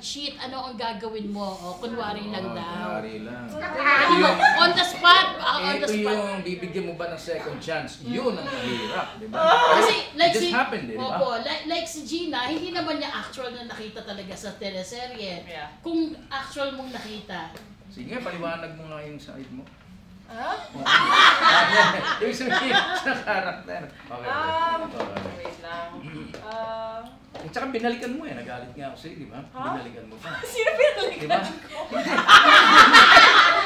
nag-cheat, ano ang gagawin mo? O, kunwari lang daw. Kunwari lang. On the spot. On the Ito spot. yung bibigyan mo ba ng second chance? Yun ang mahirap, di ba? Kasi like It just si, happened, di ba? opo, like si Gina, hindi naman niya actual na nakita talaga sa teleserye. Yeah. Kung actual mong nakita. Sige, paliwanag mo nga yung side mo. Ah? Yung sabihin sa karakter. Okay. Wait lang. At saka binalikan mo eh, nagalit nga ako sa'yo, di ba? Huh? Binalikan mo pa. Sino pinalikan? Di ba?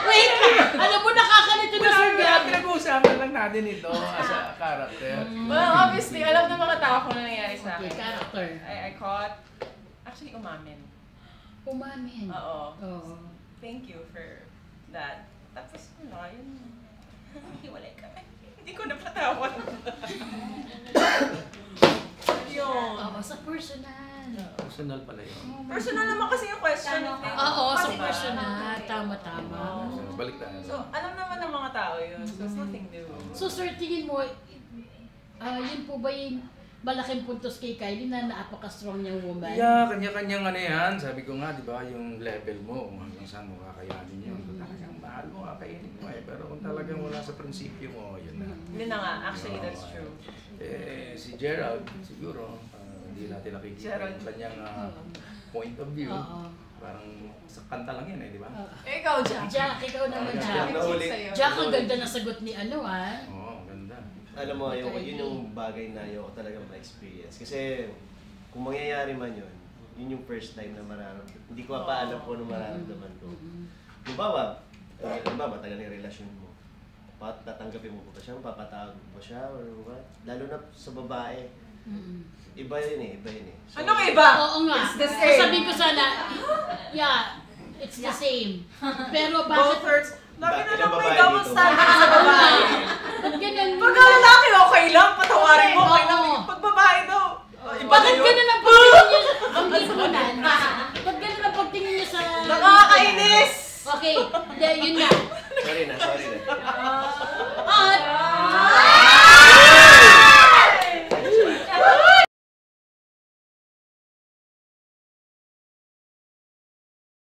Wait! Alam mo, nakakalito na sa Kaya pinag-uusapan lang natin ito as a character. Well, obviously, alam ng mga tao kung ano nangyari sa Okay, akin. character. I caught... Actually, umamin. Umamin. Oo. Oo. Thank you for that. Tapos, yun, hiwalay kami. Hindi ko napatawad. Yun. Oo, sa personal. Personal pala yun. Personal naman kasi yung question. Oo, sa Diba? personal. Tama-tama. So, balik tayo. So, alam naman ng mga tao yun. So, it's nothing new. So, sir, tingin mo, yun po ba yung malaking puntos kay Kylie na napaka-strong niyang woman? Yeah, kanya-kanyang ano yan. Sabi ko nga, di ba, yung level mo, kung hanggang saan mo kakayanin yun. Kung talagang mahal mo, kakainin mo eh. Pero kung talagang wala sa prinsipyo mo, yun na. Yun na nga. Actually, that's true. Eh, si Gerald, siguro, hindi natin nakikita yung kanyang point of view. Parang sa kanta lang yan eh, di ba? Ikaw, Jack. Jack, ikaw naman, Jack. Jack. Jack, ang ganda na sagot ni ano, ah. Oo, ganda. Alam mo, yun yung bagay na ayoko talaga ma-experience. Kasi kung mangyayari man yun yung first time na mararamdaman. Hindi ko pa alam kung ano mararamdaman ko. Halimbawa, matagal yung relasyon mo. Tatanggapin mo ba siya? Papatawag mo ba siya? Or what? Lalo na sa babae. Iba yun eh. So, Ano ka iba? Oo nga. It's the same. Sabihin ko sana, yeah, it's the same. Pero Both bakit? hurts. Lagi na Ilang lang may babae double dito? standard sa babae. Ba't ganun? Pag lalaki, okay lang. Patawarin mo, okay lang. Oo. Pag babae,